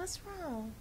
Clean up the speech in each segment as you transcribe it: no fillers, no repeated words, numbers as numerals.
What's wrong?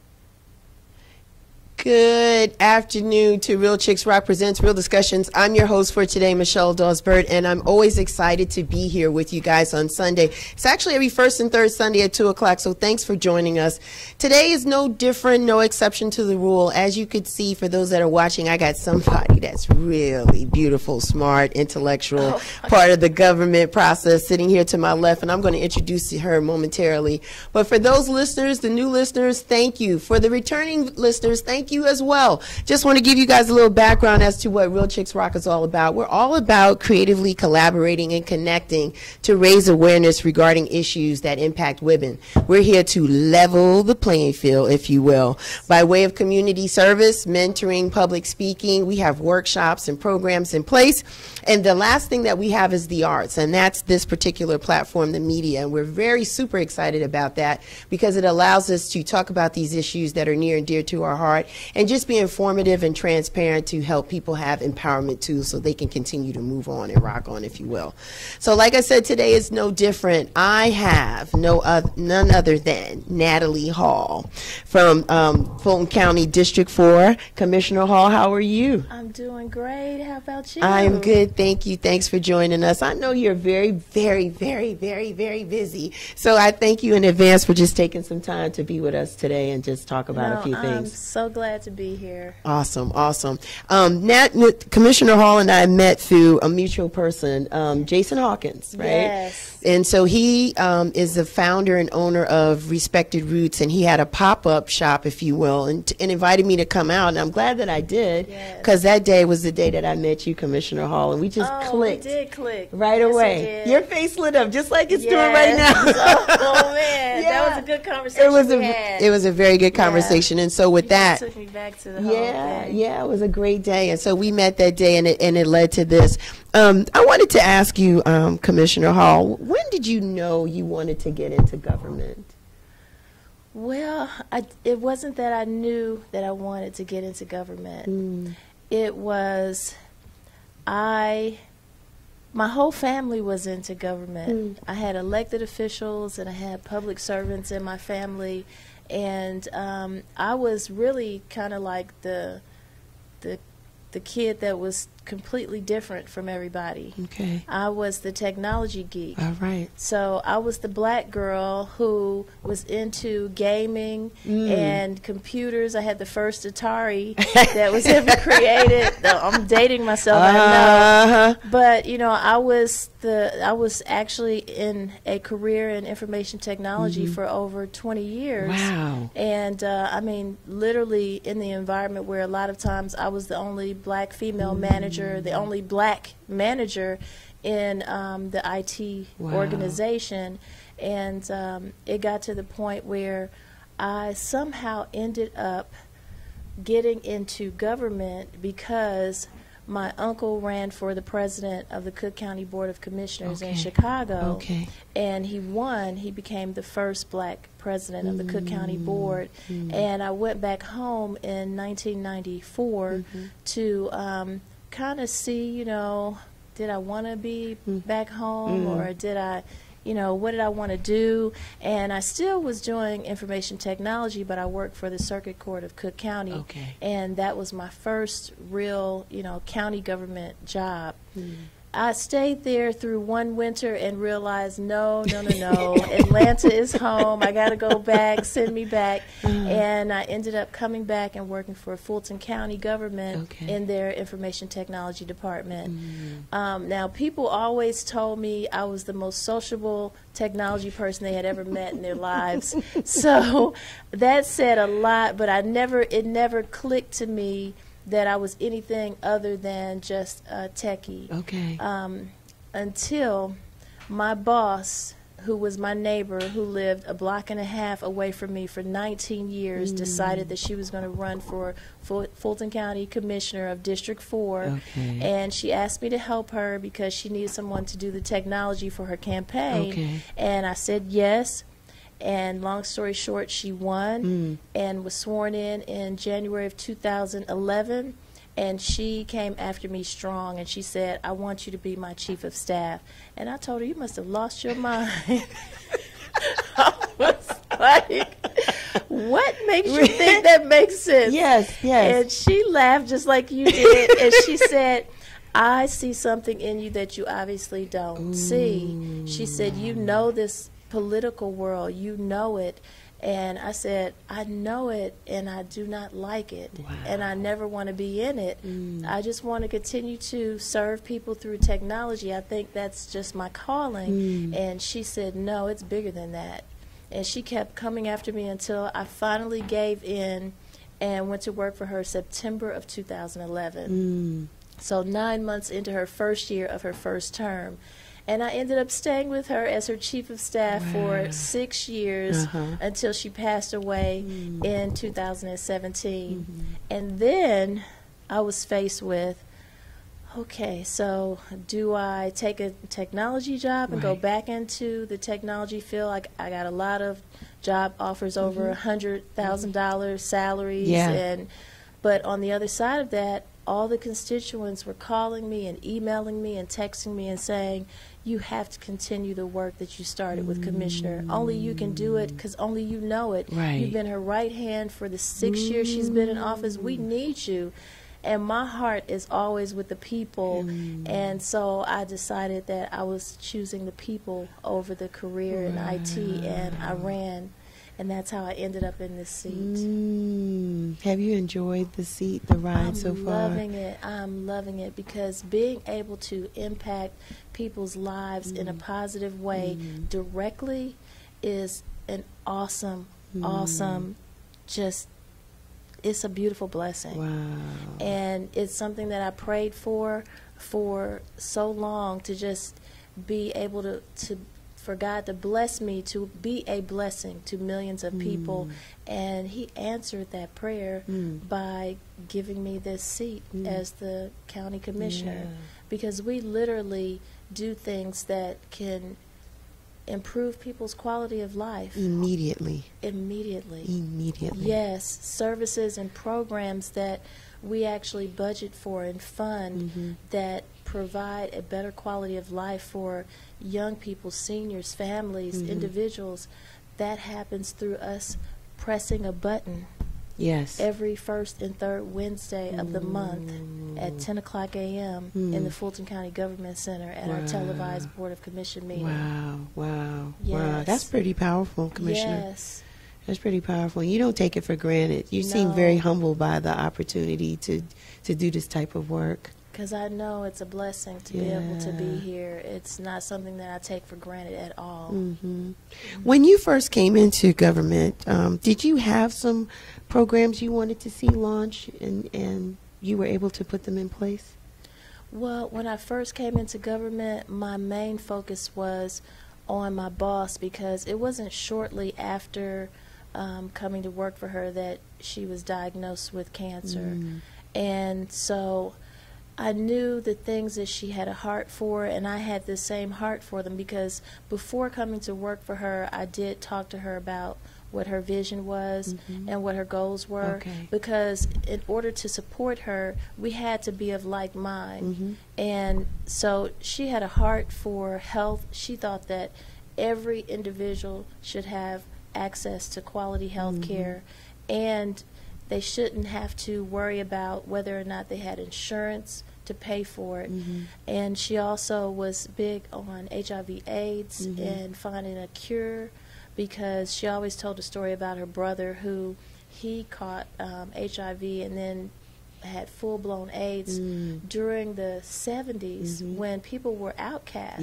Good afternoon to Real Chicks Rock Presents Real Discussions. I'm your host for today, Michelle Dawsbert, and I'm always excited to be here with you guys on Sunday. It's actually every first and third Sunday at 2 o'clock, so thanks for joining us. Today is no different, no exception to the rule. As you could see, for those that are watching, I got somebody that's really beautiful, smart, intellectual, part of the government process sitting here to my left, and I'm going to introduce her momentarily. But for those listeners, the new listeners, thank you. For the returning listeners, thank you as well. Just want to give you guys a little background as to what Real Chicks Rock is all about. We're all about creatively collaborating and connecting to raise awareness regarding issues that impact women. We're here to level the playing field, if you will, by way of community service, mentoring, public speaking. We have workshops and programs in place. And the last thing that we have is the arts, and that's this particular platform, the media. And we're very super excited about that because it allows us to talk about these issues that are near and dear to our heart and just be informative and transparent to help people have empowerment tools so they can continue to move on and rock on, if you will. So like I said, today is no different. I have none other than Natalie Hall from Fulton County District 4. Commissioner Hall, how are you? I'm doing great. How about you? I'm good. Thank you. Thanks for joining us. I know you're very, very, very, very, very busy. So I thank you in advance for just taking some time to be with us today and just talk about a few things. I'm so glad to be here. Awesome. Awesome. Commissioner Hall and I met through a mutual person, Jason Hawkins, right? Yes. And so he is the founder and owner of Respected Roots, and he had a pop-up shop, if you will, and invited me to come out, and I'm glad that I did, because that day was the day that I met you, Commissioner Hall, and we just clicked. We did click. Right Yes, away. Your face lit up just like it's doing right now. Oh, man. Yeah. That was a good conversation It was a very good conversation, and so with you that, took me back to the whole thing. Yeah, it was a great day, and so we met that day, and it led to this. I wanted to ask you, Commissioner Hall, when did you know you wanted to get into government? Well, it wasn't that I knew that I wanted to get into government. It was my whole family was into government. I had elected officials and I had public servants in my family, and I was really kind of like the kid that was completely different from everybody. Okay. I was the technology geek. All right. So I was the black girl who was into gaming and computers. I had the first Atari that was ever created. I'm dating myself, I know. But you know, I was actually in a career in information technology for over 20 years. Wow. And I mean, literally in the environment where a lot of times I was the only black female manager, the only black manager in the IT organization. And it got to the point where I somehow ended up getting into government because my uncle ran for the president of the Cook County Board of Commissioners in Chicago, and he won. He became the first black president of the Cook County Board, and I went back home in 1994 to kind of see, you know, did I want to be back home, or did I, you know, what did I want to do? And I still was doing information technology, but I worked for the Circuit Court of Cook County, and that was my first real, you know, county government job. I stayed there through one winter and realized, no, Atlanta is home. I got to go back, send me back. And I ended up coming back and working for Fulton County government in their information technology department. Now, people always told me I was the most sociable technology person they had ever met in their lives. So that said a lot, but it never clicked to me that I was anything other than just a techie. Until my boss, who was my neighbor, who lived a block and a half away from me for 19 years, decided that she was going to run for Fulton County Commissioner of District 4. And she asked me to help her because she needed someone to do the technology for her campaign. And I said yes. And long story short, she won and was sworn in January of 2011. And she came after me strong, and she said, I want you to be my chief of staff. And I told her, you must have lost your mind. I was like, what makes you think that makes sense? Yes, yes. And she laughed just like you did, and she said, I see something in you that you obviously don't see. She said, you know this political world, you know it. And I said, I know it, and I do not like it, and I never want to be in it. I just want to continue to serve people through technology. I think that's just my calling. And she said, no, it's bigger than that. And she kept coming after me until I finally gave in and went to work for her September of 2011. So 9 months into her first year of her first term. And I ended up staying with her as her chief of staff for 6 years until she passed away in 2017. And then I was faced with, okay, so do I take a technology job and go back into the technology field? I got a lot of job offers over $100,000 salaries, but on the other side of that, all the constituents were calling me and emailing me and texting me and saying, you have to continue the work that you started with Commissioner. Only you can do it because only you know it. You've been her right hand for the 6 years she's been in office. We need you. And my heart is always with the people. And so I decided that I was choosing the people over the career in IT, and I ran. And that's how I ended up in this seat. Have you enjoyed the seat, the ride so far? I'm loving it. I'm loving it because being able to impact people's lives in a positive way directly is an awesome, it's a beautiful blessing. And it's something that I prayed for so long, to just be able to for God to bless me to be a blessing to millions of people. And he answered that prayer by giving me this seat as the county commissioner, because we literally do things that can improve people's quality of life. Immediately. Yes, services and programs that we actually budget for and fund that provide a better quality of life for young people, seniors, families, individuals. That happens through us pressing a button every first and third Wednesday of the month at 10 o'clock a.m. in the Fulton County Government Center at our televised Board of Commission meeting. Wow. That's pretty powerful, Commissioner. Yes. That's pretty powerful. You don't take it for granted. You seem very humbled by the opportunity to do this type of work. Because I know it's a blessing to be able to be here. It's not something that I take for granted at all. When you first came into government, did you have some programs you wanted to see launch, and you were able to put them in place? Well, when I first came into government, my main focus was on my boss, because it wasn't shortly after coming to work for her that she was diagnosed with cancer. And so I knew the things that she had a heart for, and I had the same heart for them, because before coming to work for her, I did talk to her about what her vision was and what her goals were, because in order to support her, we had to be of like mind. And so she had a heart for health. She thought that every individual should have access to quality health care, and they shouldn't have to worry about whether or not they had insurance to pay for it. And she also was big on HIV/AIDS and finding a cure, because she always told a story about her brother who he caught HIV and then had full-blown AIDS during the 70s when people were outcast.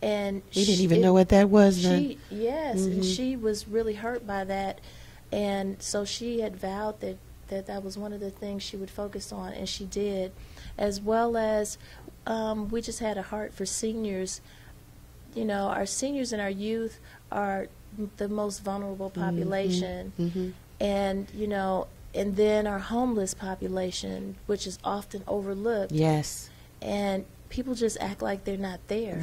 And we didn't even know what that was then. And she was really hurt by that. And so she had vowed that was one of the things she would focus on, and she did. As well as we just had a heart for seniors. You know, our seniors and our youth are the most vulnerable population. And, you know, and then our homeless population, which is often overlooked. And people just act like they're not there.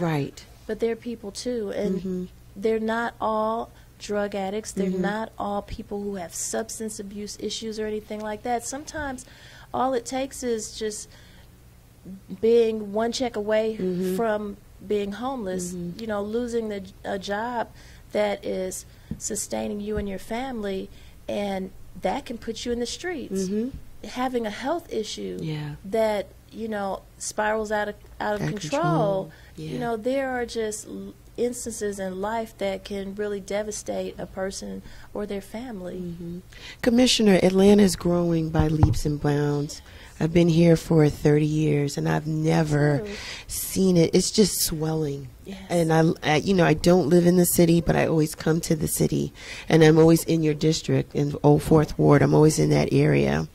But they're people too. And they're not all drug addicts. They're not all people who have substance abuse issues or anything like that. Sometimes all it takes is just being one check away from being homeless, you know, losing a job that is sustaining you and your family, and that can put you in the streets. Having a health issue that, you know, spirals out of control. You know, there are just instances in life that can really devastate a person or their family. Commissioner, Atlanta is growing by leaps and bounds. I've been here for 30 years, and I've never seen it. It's just swelling. And I, you know, I don't live in the city, but I always come to the city, and I'm always in your district, in Old Fourth Ward. I'm always in that area.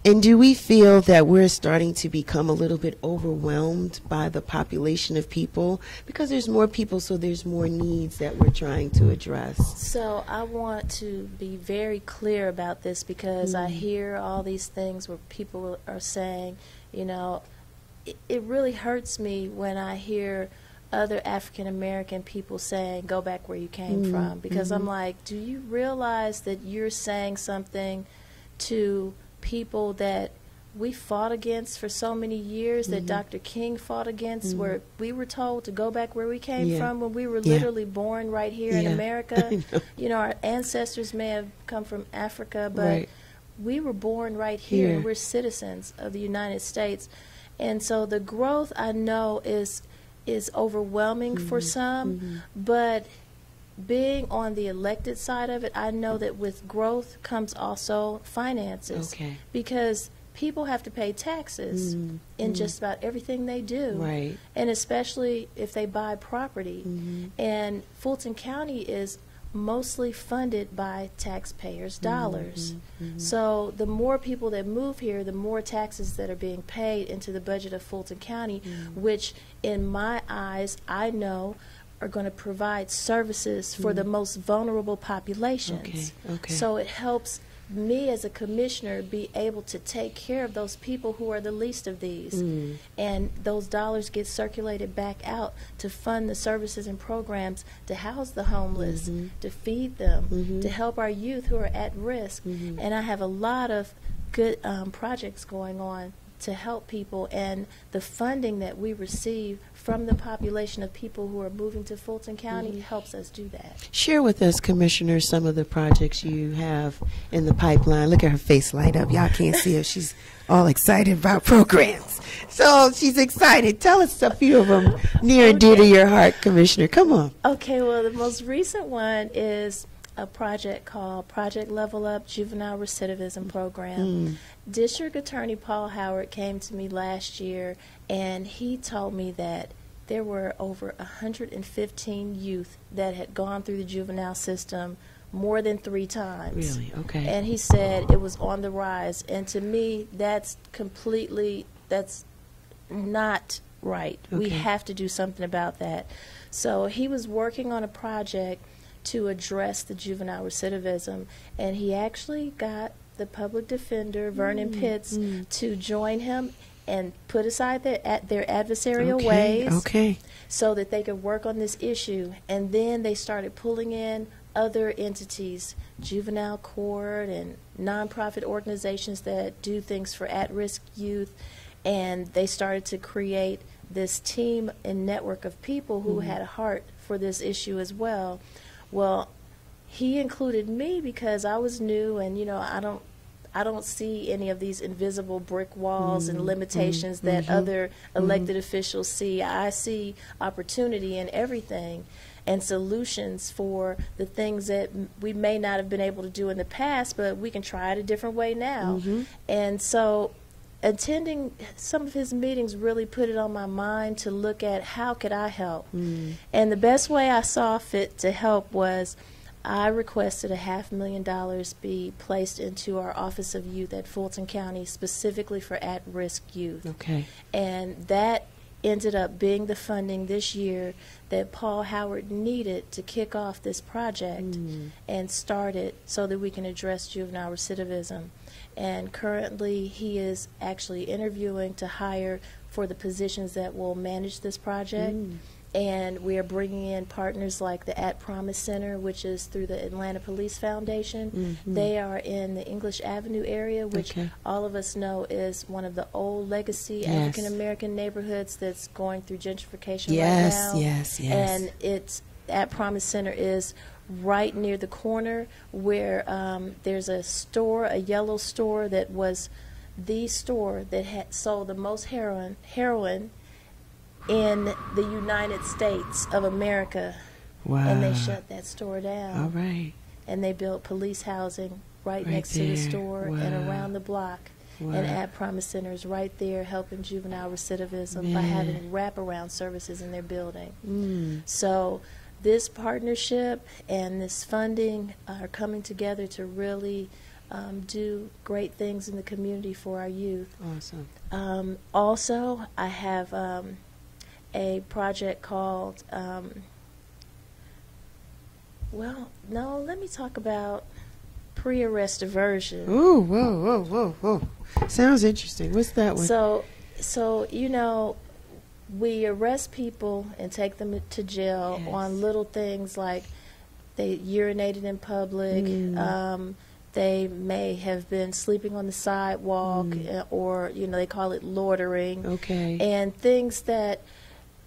And do we feel that we're starting to become a little bit overwhelmed by the population of people? Because there's more people, so there's more needs that we're trying to address. So I want to be very clear about this, because I hear all these things where people are saying, you know, it really hurts me when I hear other African American people saying, go back where you came from, because I'm like, do you realize that you're saying something to people that we fought against for so many years, that Dr. King fought against, where we were told to go back where we came from when we were literally born right here in America? You know, our ancestors may have come from Africa, but we were born right here, and we're citizens of the United States. And so the growth, I know, is overwhelming for some, but being on the elected side of it, I know that with growth comes also finances, because people have to pay taxes in just about everything they do, and especially if they buy property. And Fulton County is mostly funded by taxpayers' dollars. So the more people that move here, the more taxes that are being paid into the budget of Fulton County, which in my eyes, I know, are going to provide services for the most vulnerable populations. So it helps me as a commissioner be able to take care of those people who are the least of these, and those dollars get circulated back out to fund the services and programs to house the homeless, to feed them, to help our youth who are at risk. And I have a lot of good projects going on to help people, and the funding that we receive from the population of people who are moving to Fulton County helps us do that. Share with us, Commissioner, some of the projects you have in the pipeline. Look at her face light up. Y'all can't see her. She's all excited about programs. So she's excited. Tell us a few of them near and dear to your heart, Commissioner. Come on. Okay, well, the most recent one is a project called Project Level Up Juvenile Recidivism Program. District Attorney Paul Howard came to me last year, and he told me that there were over 115 youth that had gone through the juvenile system more than 3 times. Really? Okay. And he said it was on the rise. And to me, that's not right. We have to do something about that. So he was working on a project to address the juvenile recidivism, and he actually got the public defender, Vernon Pitts, to join him and put aside their adversarial ways so that they could work on this issue. And then they started pulling in other entities, juvenile court and nonprofit organizations that do things for at-risk youth, and they started to create this team and network of people who had a heart for this issue as well. Well, he included me because I was new, and you know, I don't see any of these invisible brick walls and limitations that other elected officials see. I see opportunity in everything and solutions for the things that we may not have been able to do in the past, but we can try it a different way now. And so attending some of his meetings really put it on my mind to look at how could I help. And the best way I saw fit to help was I requested $500,000 be placed into our Office of Youth at Fulton County specifically for at-risk youth. And that ended up being the funding this year that Paul Howard needed to kick off this project and start it so that we can address juvenile recidivism. And currently he is actually interviewing to hire for the positions that will manage this project. And we are bringing in partners like the At Promise Center, which is through the Atlanta Police Foundation. They are in the English Avenue area, which all of us know is one of the old legacy African American neighborhoods that's going through gentrification right now. And it's At Promise Center is right near the corner where there's a store, a yellow store that was the store that had sold the most heroin in the United States of America. Wow. And they shut that store down. All right. And they built police housing right next to the store and around the block. And at Promise Centers right there helping juvenile recidivism by having wraparound services in their building. So this partnership and this funding are coming together to really do great things in the community for our youth. Awesome. Also, I have a project called, let me talk about pre-arrest diversion. Ooh, whoa. Sounds interesting. What's that one? So you know, we arrest people and take them to jail on little things like they urinated in public, they may have been sleeping on the sidewalk, or, you know, they call it loitering. Okay. And things that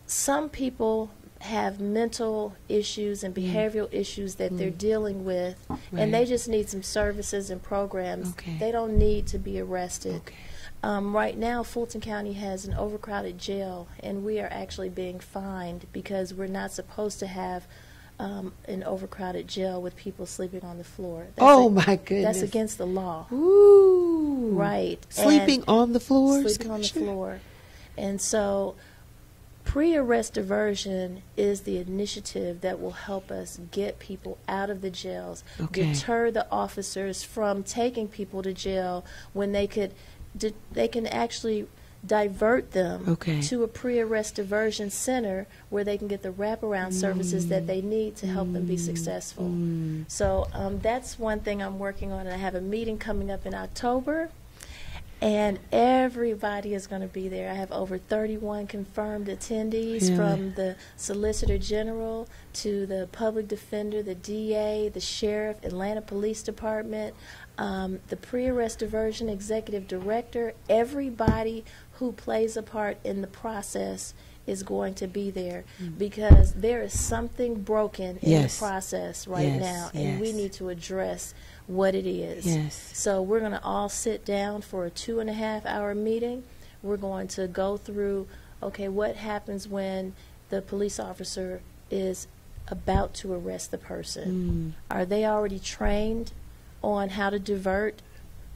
some people have mental issues and behavioral issues that they're dealing with, and they just need some services and programs. Okay. They don't need to be arrested. Okay. Right now, Fulton County has an overcrowded jail, and we are actually being fined because we're not supposed to have an overcrowded jail with people sleeping on the floor. My goodness. That's against the law. Ooh. Right. Sleeping on the floor? Sleeping on the floor. And so pre-arrest diversion is the initiative that will help us get people out of the jails, deter the officers from taking people to jail when they can actually divert them to a pre-arrest diversion center where they can get the wraparound services that they need to help them be successful. So that's one thing I'm working on, and I have a meeting coming up in October, and everybody is going to be there. I have over 31 confirmed attendees, from the Solicitor General to the Public Defender, the DA, the Sheriff, Atlanta Police Department, the Pre-Arrest Diversion Executive Director. Everybody who plays a part in the process is going to be there, because there is something broken in the process right now, and we need to address what it is. So we're going to all sit down for a 2.5-hour meeting. We're going to go through, okay, what happens when the police officer is about to arrest the person? Are they already trained on how to divert,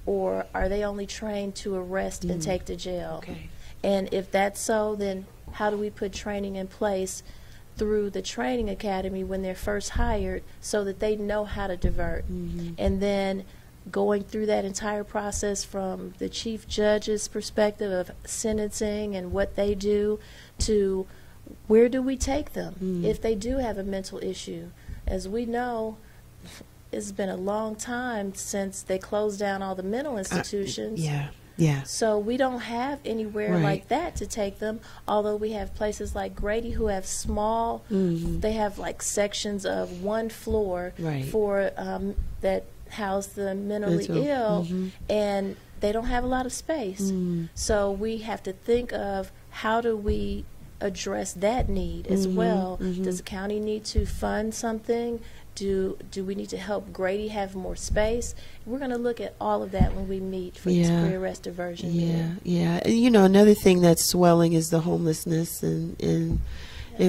or are they only trained to arrest and take to jail? And if that's so, then how do we put training in place through the training academy when they're first hired, so that they know how to divert? And then going through that entire process from the chief judge's perspective of sentencing and what they do, to where do we take them if they do have a mental issue? As we know, it's been a long time since they closed down all the mental institutions. So we don't have anywhere like that to take them, although we have places like Grady who have small, they have like sections of one floor for that house the mentally ill, and they don't have a lot of space. So we have to think of, how do we address that need as well? Does the county need to fund something? Do we need to help Grady have more space? We're going to look at all of that when we meet for this pre-arrest diversion meeting. And, you know, another thing that's swelling is the homelessness in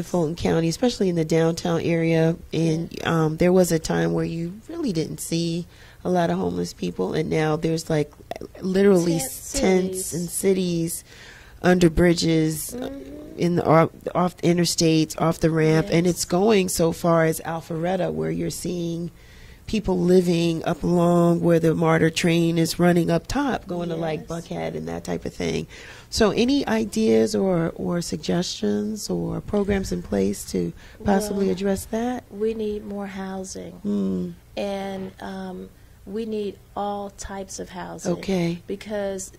Fulton County, especially in the downtown area. And there was a time where you really didn't see a lot of homeless people, and now there's like literally tents and cities under bridges, in the off interstates, off the ramp, and it's going so far as Alpharetta, where you're seeing people living up along where the MARTA train is running up top, going to like Buckhead and that type of thing. So any ideas or suggestions or programs in place to possibly address that? We need more housing, and we need all types of housing, because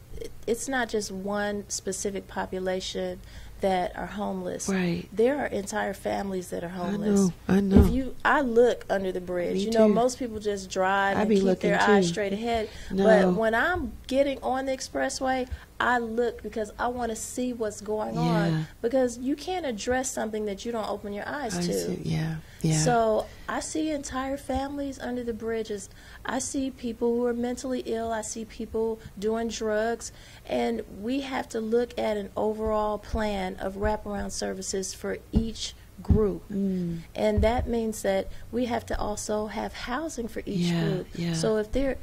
it's not just one specific population that are homeless. There are entire families that are homeless. I know. I look under the bridge. You know, most people just drive and keep their eyes straight ahead. But when I'm getting on the expressway, I look because I want to see what's going on, because you can't address something that you don't open your eyes to. Yeah. So I see entire families under the bridges. I see people who are mentally ill. I see people doing drugs. And we have to look at an overall plan of wraparound services for each group. And that means that we have to also have housing for each group. So if they're,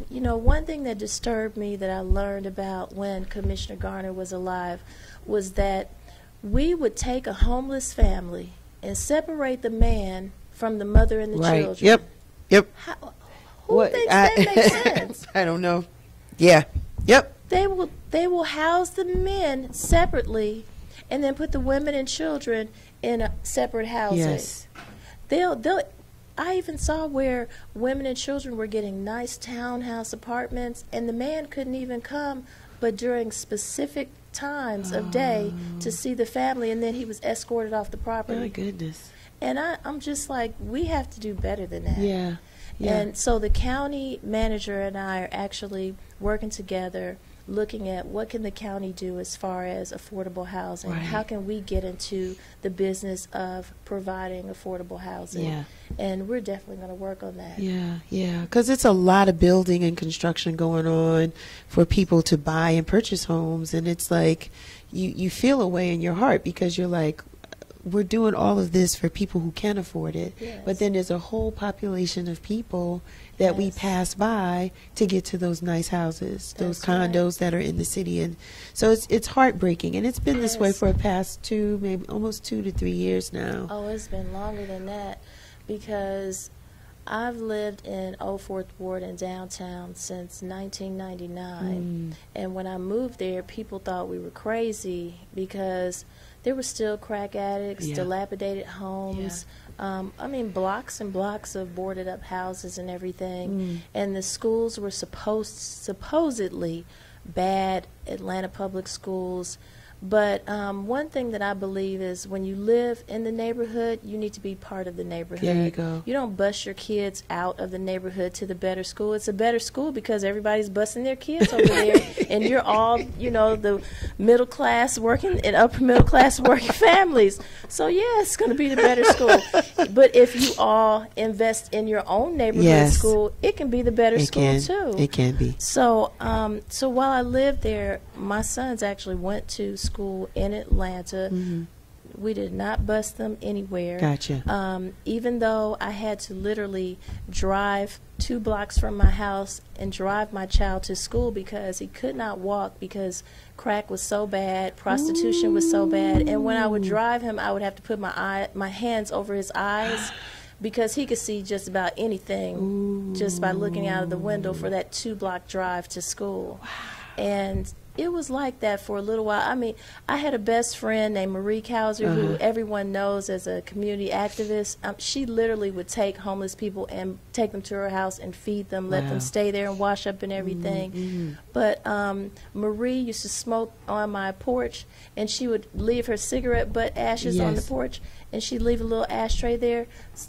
you know, one thing that disturbed me that I learned about when Commissioner Garner was alive was that we would take a homeless family and separate the man from the mother and the children. Yep. Who thinks that makes sense? I don't know. Yeah. Yep. They will house the men separately, and then put the women and children in a separate housing. Yes. I even saw where women and children were getting nice townhouse apartments, and the man couldn't even come but during specific times of day to see the family, and then he was escorted off the property. My goodness. And I'm just like, we have to do better than that. Yeah. And so the county manager and I are actually working together, looking at what can the county do as far as affordable housing. How can we get into the business of providing affordable housing? And we're definitely going to work on that. Because it's a lot of building and construction going on for people to buy and purchase homes, and it's like you feel a way in your heart, because you're like, we're doing all of this for people who can afford it, but then there's a whole population of people that we pass by to get to those nice houses, those condos that are in the city. And so it's heartbreaking, and it's been this way for the past maybe almost 2 to 3 years now. Oh, it's been longer than that, because I've lived in Old Fourth Ward in downtown since 1999, and when I moved there, people thought we were crazy because there were still crack addicts, dilapidated homes. I mean, blocks and blocks of boarded up houses and everything. And the schools were supposedly bad, Atlanta public schools. But one thing that I believe is when you live in the neighborhood, you need to be part of the neighborhood. There you go. You don't bust your kids out of the neighborhood to the better school. It's a better school because everybody's busting their kids over there, and you're all, you know, the middle class working and upper middle class working families. So yeah, it's going to be the better school. But if you all invest in your own neighborhood school, it can be the better school too. It can be. So so while I lived there, my sons actually went to school in Atlanta. We did not bus them anywhere. Gotcha. Even though I had to literally drive 2 blocks from my house and drive my child to school because he could not walk because crack was so bad, prostitution was so bad, and when I would drive him, I would have to put my hands over his eyes because he could see just about anything just by looking out of the window for that 2-block drive to school. And it was like that for a little while. I mean, I had a best friend named Marie Kauser, who everyone knows as a community activist. She literally would take homeless people and take them to her house and feed them, let them stay there and wash up and everything. But Marie used to smoke on my porch, and she would leave her cigarette butt ashes on the porch, and she'd leave a little ashtray there.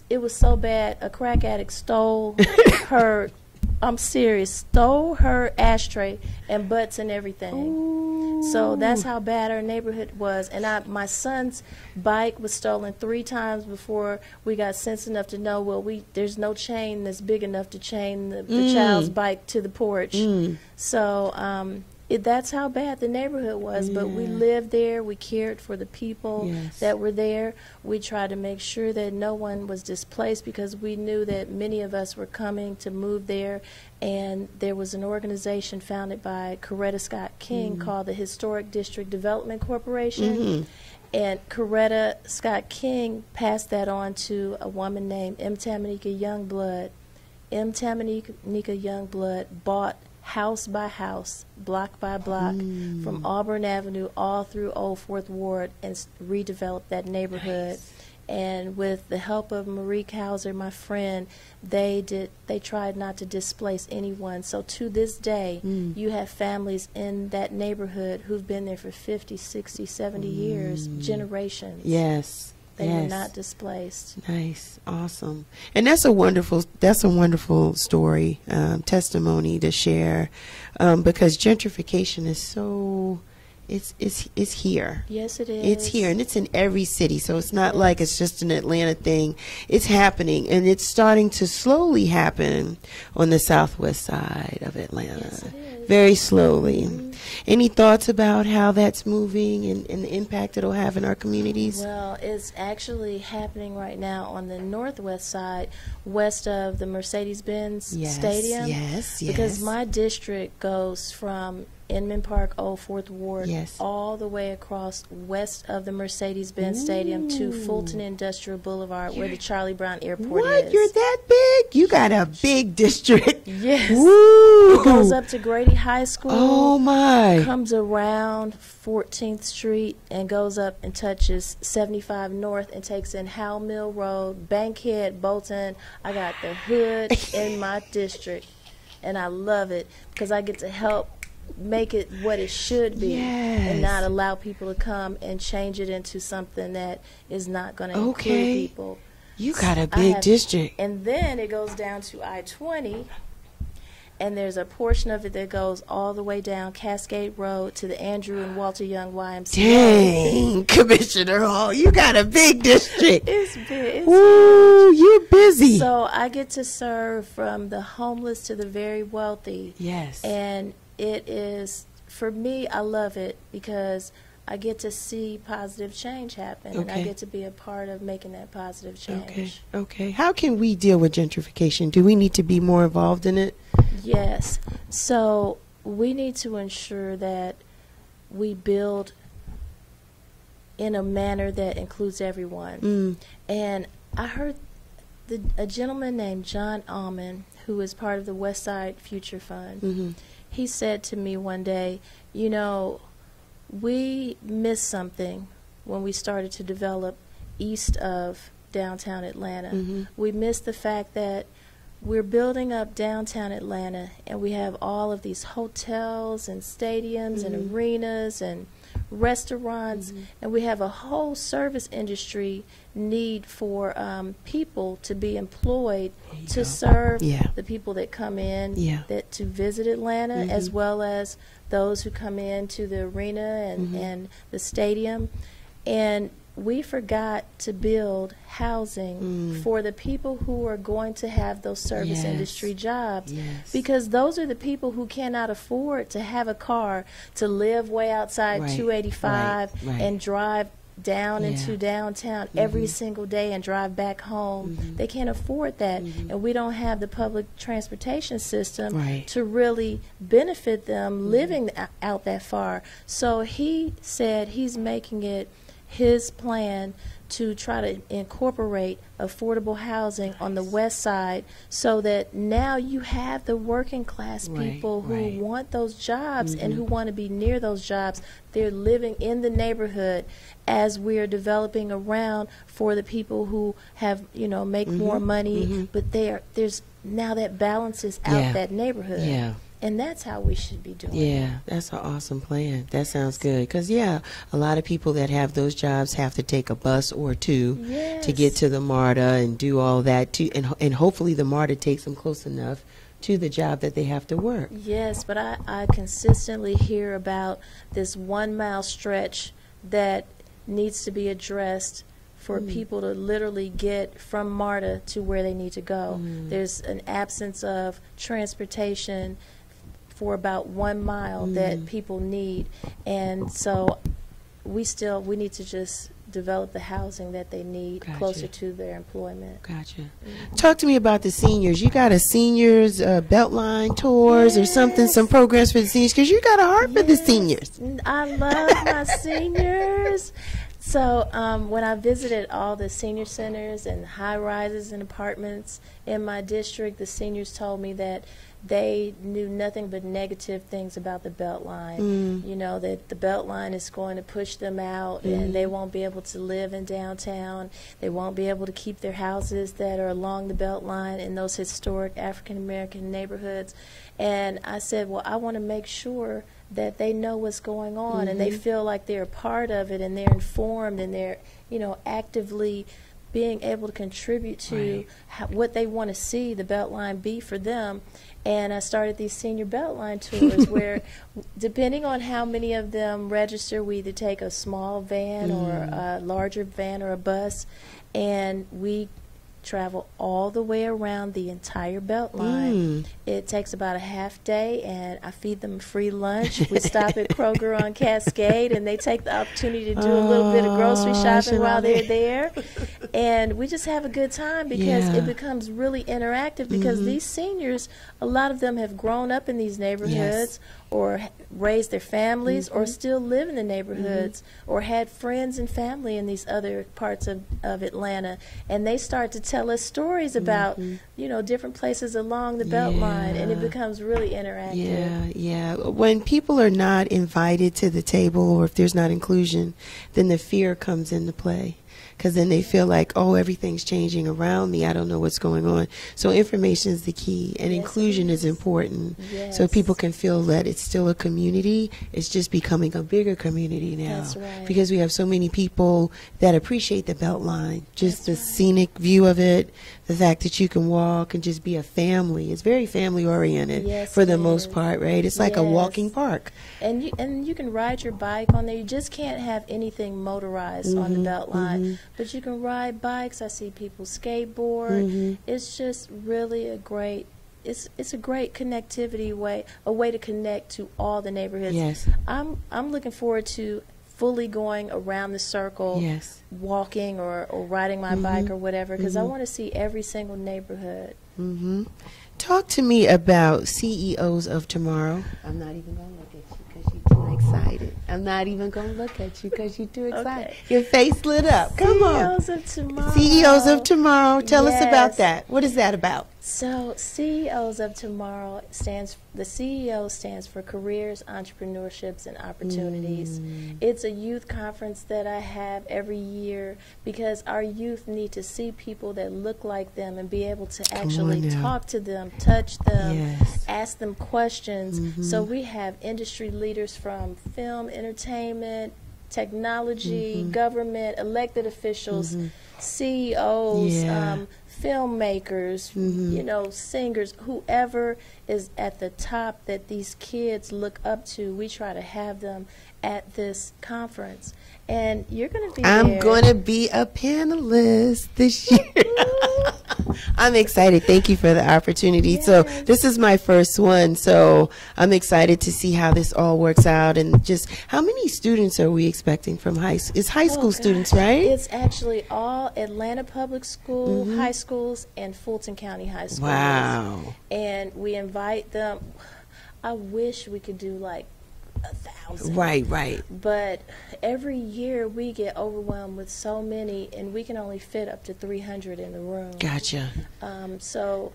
It was so bad, a crack addict stole her. I'm serious, stole her ashtray and butts and everything. So that's how bad our neighborhood was. And my son's bike was stolen 3 times before we got sense enough to know, well, there's no chain that's big enough to chain the child's bike to the porch. So that's how bad the neighborhood was. But we lived there. We cared for the people that were there. We tried to make sure that no one was displaced because we knew that many of us were coming to move there. And there was an organization founded by Coretta Scott King called the Historic District Development Corporation. And Coretta Scott King passed that on to a woman named M. Tamanika Youngblood. M. Tamanika Youngblood bought house by house, block by block, from Auburn Avenue all through Old Fourth Ward, and redeveloped that neighborhood. And with the help of Marie Kauser, my friend, they tried not to displace anyone. So to this day, you have families in that neighborhood who've been there for 50, 60, 70 years, generations. They were not displaced. Nice, awesome, and that's a wonderful story, testimony to share, because gentrification is so. It's here. Yes, it is. It's here, and it's in every city. So it's not like it's just an Atlanta thing. It's happening, and it's starting to slowly happen on the southwest side of Atlanta. Yes, it is. Very slowly. Any thoughts about how that's moving and the impact it'll have in our communities? Well, it's actually happening right now on the northwest side, west of the Mercedes-Benz Stadium. Yes. Because my district goes from Inman Park, Old Fourth Ward, all the way across west of the Mercedes-Benz Stadium to Fulton Industrial Boulevard, where the Charlie Brown Airport is. What? You're that big? You got a big district. Yes. Woo. It goes up to Grady High School. Oh, my. Comes around 14th Street and goes up and touches 75 North and takes in Howell Mill Road, Bankhead, Bolton. I got the hood in my district, and I love it because I get to help make it what it should be and not allow people to come and change it into something that is not going to include people. You got a big district. And then it goes down to I-20, and there's a portion of it that goes all the way down Cascade Road to the Andrew and Walter Young YMCA. Dang, Commissioner Hall, you got a big district. It's big. Ooh, you're busy. So I get to serve from the homeless to the very wealthy. Yes. And it is, for me, I love it because I get to see positive change happen, and I get to be a part of making that positive change. Okay. How can we deal with gentrification? Do we need to be more involved in it? Yes. So we need to ensure that we build in a manner that includes everyone. And I heard a gentleman named John Almond, who is part of the West Side Future Fund, he said to me one day, you know, we missed something when we started to develop east of downtown Atlanta. We missed the fact that we're building up downtown Atlanta, and we have all of these hotels and stadiums and arenas and restaurants, and we have a whole service industry need for people to be employed to serve the people that come in that to visit Atlanta, as well as those who come in to the arena and the stadium. And we forgot to build housing for the people who are going to have those service industry jobs, because those are the people who cannot afford to have a car to live way outside 285 and drive down into downtown every single day and drive back home. They can't afford that, and we don't have the public transportation system to really benefit them living out that far. So he said he's making it his plan to try to incorporate affordable housing on the west side, so that now you have the working class people who want those jobs and who want to be near those jobs. They're living in the neighborhood as we're developing around for the people who have, you know, make more money, but there's now that balances out that neighborhood. And that's how we should be doing it. That's an awesome plan. That sounds good. Because, a lot of people that have those jobs have to take a bus or two to get to the MARTA and do all that, too. And hopefully the MARTA takes them close enough to the job that they have to work. Yes, but I consistently hear about this 1 mile stretch that needs to be addressed for people to literally get from MARTA to where they need to go. There's an absence of transportation for about 1 mile that people need, and so we need to just develop the housing that they need closer to their employment. Talk to me about the seniors. You got a seniors Beltline tours or something, some programs for the seniors, because you got a heart for the seniors. I love my seniors. So when I visited all the senior centers and high-rises and apartments in my district, the seniors told me that they knew nothing but negative things about the Beltline. You know, that the Beltline is going to push them out, and they won't be able to live in downtown. They won't be able to keep their houses that are along the Beltline in those historic African-American neighborhoods. And I said, well, I want to make sure that they know what's going on, and they feel like they're a part of it, and they're informed, and they're, you know, actively being able to contribute to what they want to see the Beltline be for them. And I started these senior Beltline tours where, depending on how many of them register, we either take a small van or a larger van or a bus, and we travel all the way around the entire Beltline. It takes about a half day, and I feed them free lunch. We stop at Kroger on Cascade, and they take the opportunity to do a little bit of grocery shopping while they're there. And we just have a good time because it becomes really interactive, because these seniors, a lot of them have grown up in these neighborhoods or raised their families or still live in the neighborhoods or had friends and family in these other parts of Atlanta, and they start to tell us stories about you know, different places along the Beltline, and it becomes really interactive. When people are not invited to the table, or if there's not inclusion, then the fear comes into play. Because then they feel like, oh, everything's changing around me. I don't know what's going on. So information is the key, and inclusion is important. So people can feel that it's still a community. It's just becoming a bigger community now. That's right. Because we have so many people that appreciate the Beltline, just the scenic view of it, the fact that you can walk and just be a family. It's very family oriented for the most part, right? It's like a walking park. And you can ride your bike on there. You just can't have anything motorized on the Beltline. But you can ride bikes. I see people skateboard. It's just really a great, it's a great connectivity way, a way to connect to all the neighborhoods. I'm looking forward to fully going around the circle, walking or riding my bike or whatever, because I want to see every single neighborhood. Talk to me about CEOs of tomorrow. I'm not even going to look at you because you're too excited. I'm not even going to look at you because you're too excited. Your face lit up. Come on. CEOs of tomorrow. CEOs of tomorrow. Tell us about that. What is that about? So CEOs of tomorrow the CEO stands for Careers, Entrepreneurships, and Opportunities. It's a youth conference that I have every year because our youth need to see people that look like them and be able to actually talk to them, touch them, ask them questions. So we have industry leaders from film, entertainment, technology, government, elected officials, CEOs, filmmakers, you know, singers, whoever is at the top that these kids look up to. We try to have them at this conference. And you're going to be I'm going to be a panelist this year. I'm excited. Thank you for the opportunity. So this is my first one, so I'm excited to see how this all works out. And just how many students are we expecting from high school? It's high school students, right? It's actually all Atlanta Public School high schools and Fulton County high schools. Wow. And we invite them. I wish we could do like 1,000. Right. But every year we get overwhelmed with so many, and we can only fit up to 300 in the room. Gotcha. So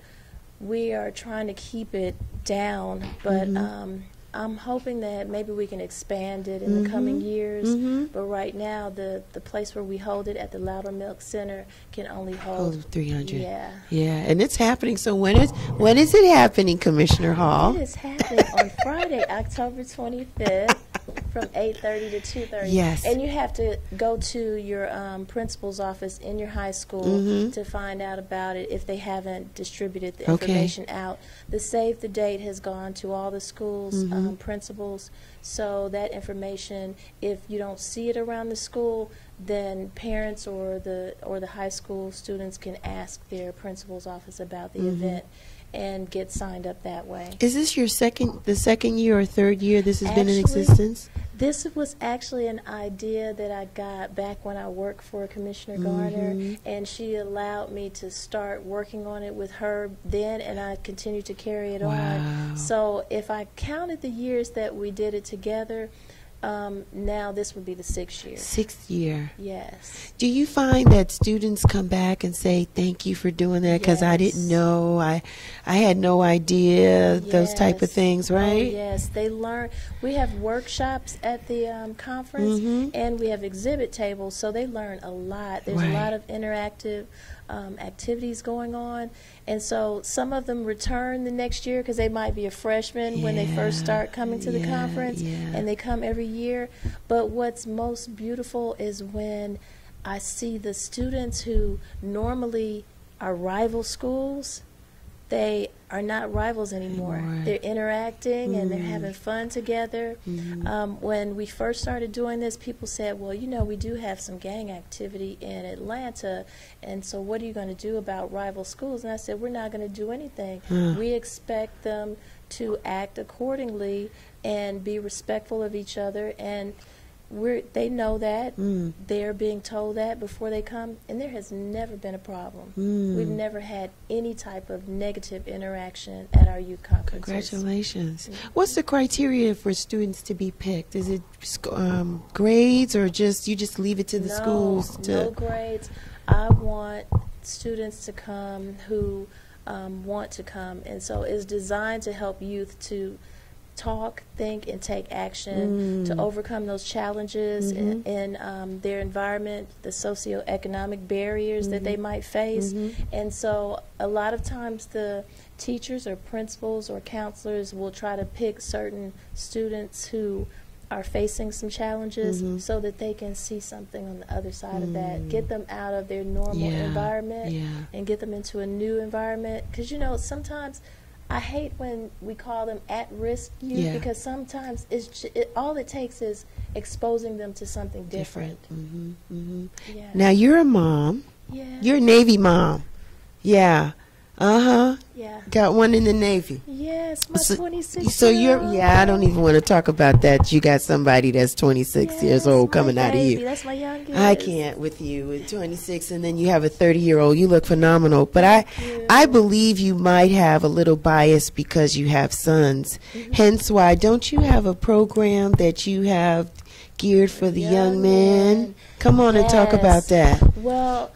we are trying to keep it down, but I'm hoping that maybe we can expand it in the coming years. But right now, the place where we hold it at the Loudermilk Center can only hold 300. Yeah, and it's happening. So when is it happening, Commissioner Hall? It is happening on Friday, October 25th. From 8:30 to 2:30. Yes. And you have to go to your principal's office in your high school to find out about it if they haven't distributed the information out. The save the date has gone to all the schools' principals, so that information, if you don't see it around the school, then parents or the high school students can ask their principal's office about the event and get signed up that way. Is this the second year or third year this has been in existence? This was actually an idea that I got back when I worked for Commissioner Garner, and she allowed me to start working on it with her then, and I continued to carry it on. So if I counted the years that we did it together, now this would be the 6th year. 6th year. Yes. Do you find that students come back and say, thank you for doing that because I didn't know, I had no idea, those type of things, right? Oh, yes, they learn. We have workshops at the conference, and we have exhibit tables, so they learn a lot. There's a lot of interactive activities going on. And so some of them return the next year because they might be a freshman when they first start coming to the conference, and they come every year. But what's most beautiful is when I see the students who normally are rival schools, they are not rivals anymore. They're interacting and they're having fun together. When we first started doing this, people said, well, you know, we do have some gang activity in Atlanta, and so what are you going to do about rival schools? And I said, we're not going to do anything. We expect them to act accordingly and be respectful of each other, and they know that. They're being told that before they come, and there has never been a problem. We've never had any type of negative interaction at our youth conferences. Congratulations. What's the criteria for students to be picked? Is it grades, or just you just leave it to the schools? No grades. I want students to come who want to come, and so it's designed to help youth to talk, think, and take action to overcome those challenges in their environment, the socioeconomic barriers that they might face. And so a lot of times the teachers or principals or counselors will try to pick certain students who are facing some challenges so that they can see something on the other side of that, get them out of their normal environment and get them into a new environment. Because, you know, sometimes I hate when we call them at-risk youth because sometimes all it takes is exposing them to something different. Now, you're a mom. You're a Navy mom. Yeah. Got one in the Navy. Yes, my 26. So I don't even want to talk about that. You got somebody that's 26 years old coming out of you. That's my youngest. I can't with you at 26, and then you have a 30-year-old. You look phenomenal. But I believe you might have a little bias because you have sons. Hence why, don't you have a program that you have geared for the young men? Come on and talk about that. Well,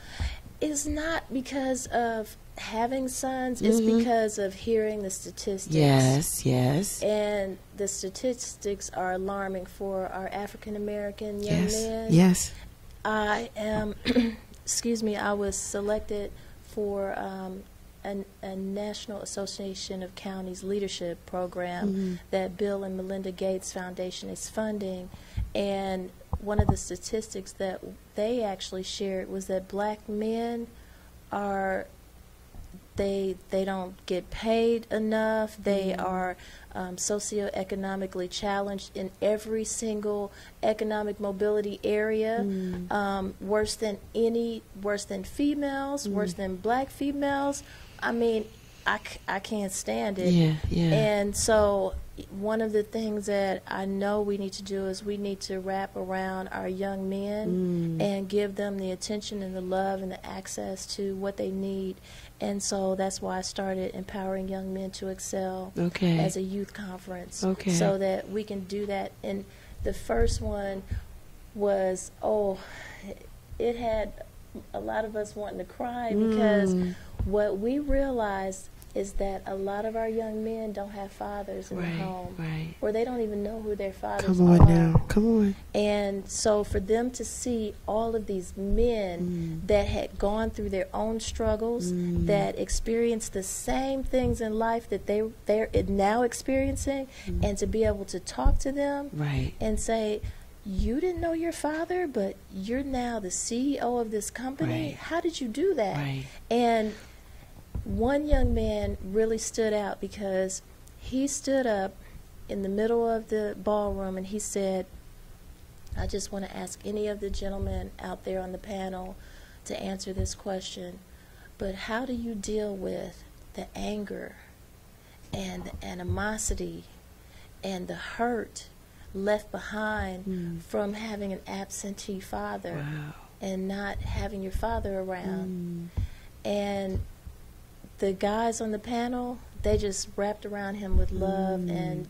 it's not because of having sons, it's because of hearing the statistics. Yes. And the statistics are alarming for our African American young men. Yes. I am, I was selected for a National Association of Counties leadership program that Bill and Melinda Gates Foundation is funding. And one of the statistics that they actually shared was that black men are they don't get paid enough. They are socioeconomically challenged in every single economic mobility area. Worse than females, worse than black females. I mean, I can't stand it. And so one of the things that I know we need to do is we need to wrap around our young men and give them the attention and the love and the access to what they need. And so that's why I started Empowering Young Men to Excel as a youth conference, so that we can do that. And the first one was, it had a lot of us wanting to cry because what we realized is that a lot of our young men don't have fathers in the home, or they don't even know who their fathers are. Come on. And so for them to see all of these men that had gone through their own struggles, that experienced the same things in life that they're now experiencing, and to be able to talk to them and say, you didn't know your father, but you're now the CEO of this company. How did you do that? And one young man really stood out because he stood up in the middle of the ballroom and he said, I just want to ask any of the gentlemen out there on the panel to answer this question, but how do you deal with the anger and the animosity and the hurt left behind from having an absentee father and not having your father around? And the guys on the panel, they just wrapped around him with love and,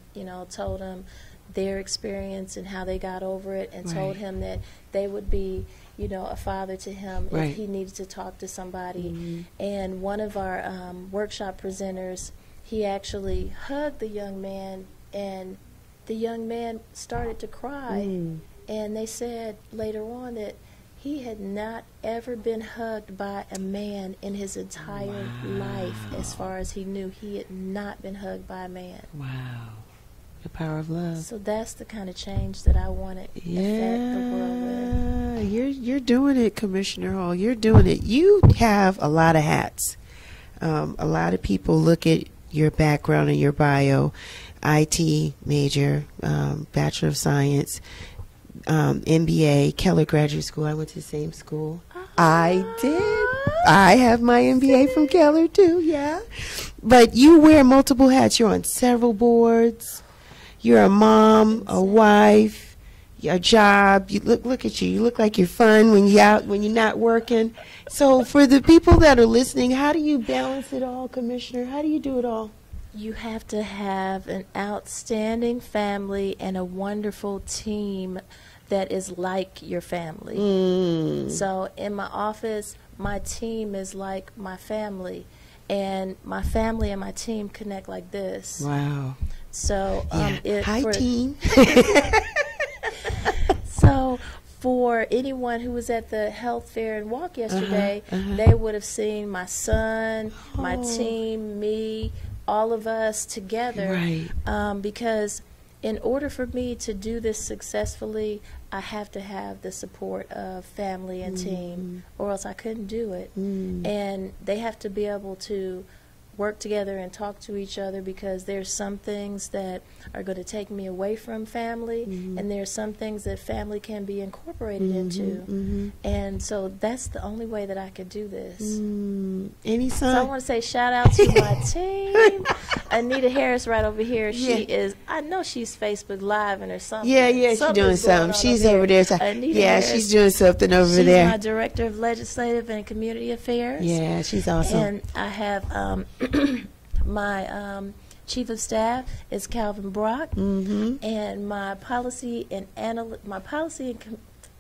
told him their experience and how they got over it, and told him that they would be, a father to him if he needed to talk to somebody. And one of our workshop presenters, he actually hugged the young man, and the young man started to cry. And they said later on that He had not ever been hugged by a man in his entire life. As far as he knew, he had not been hugged by a man. Wow. The power of love. So that's the kind of change that I want to affect the world with. You're doing it, Commissioner Hall. You're doing it. You have a lot of hats. A lot of people look at your background and your bio, IT major, Bachelor of Science, MBA, Keller Graduate School. I went to the same school. I did. I have my MBA from Keller too, yeah. But you wear multiple hats. You're on several boards. You're a mom, a wife, a job. You look at you. You look like you're fun when you're out, when you're not working. So for the people that are listening, how do you balance it all, Commissioner? How do you do it all? You have to have an outstanding family and a wonderful team that is like your family. So in my office, my team is like my family, and my family and my team connect like this. Wow. So hi, team. So for anyone who was at the health fair and walk yesterday, they would have seen my son, my team, me, all of us together. Right. Because in order for me to do this successfully, I have to have the support of family and team, or else I couldn't do it. And they have to be able to work together and talk to each other, because there's some things that are going to take me away from family, and there's some things that family can be incorporated into. And so that's the only way that I could do this. Any son? So I want to say shout out to my team. Anita Harris right over here. She is, I know she's Facebook Live or something. Yeah, she's doing something. She's over there. Anita yeah, Harris, she's doing something over she's there. She's my Director of Legislative and Community Affairs. Yeah, she's awesome. And I have my Chief of Staff is Calvin Brock, and my policy and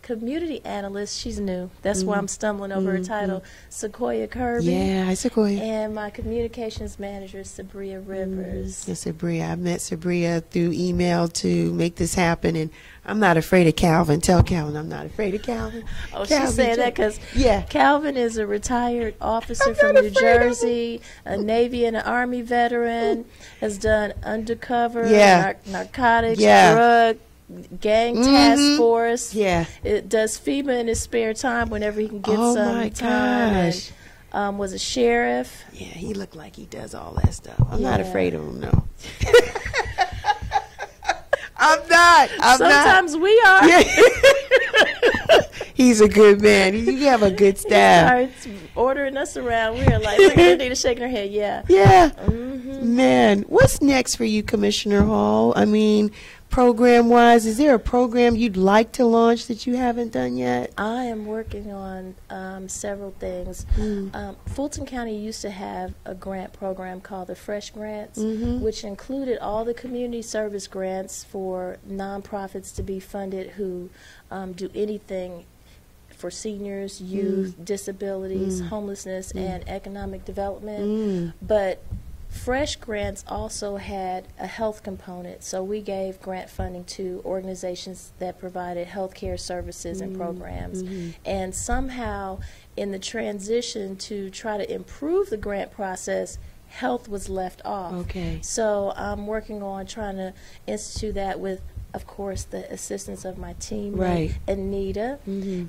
community analyst, she's new. That's why I'm stumbling over her title, Sequoia Kirby. Yeah, hi, Sequoia. And my communications manager is Sabria Rivers. Yes, Sabria. I met Sabria through email to make this happen, and I'm not afraid of Calvin. Tell Calvin I'm not afraid of Calvin. Oh, she's saying that because Calvin is a retired officer from New Jersey, a Navy and an Army veteran, has done undercover, narcotics, drug, gang task force. It does FEMA in his spare time whenever he can get some time. And, was a sheriff. Yeah, he looked like he does all that stuff. I'm not afraid of him, no. I'm not. Sometimes we are. He's a good man. You have a good staff. He starts ordering us around. We're like, look at Anita shaking her head. Yeah. Man, what's next for you, Commissioner Hall? I mean, program-wise, is there a program you'd like to launch that you haven't done yet? I am working on several things. Fulton County used to have a grant program called the Fresh Grants, which included all the community service grants for nonprofits to be funded who do anything for seniors, youth, disabilities, homelessness, and economic development. But Fresh Grants also had a health component, so we gave grant funding to organizations that provided health care services and programs. And somehow, in the transition to try to improve the grant process, health was left off. So I'm working on trying to institute that with, of course, the assistance of my team, Anita.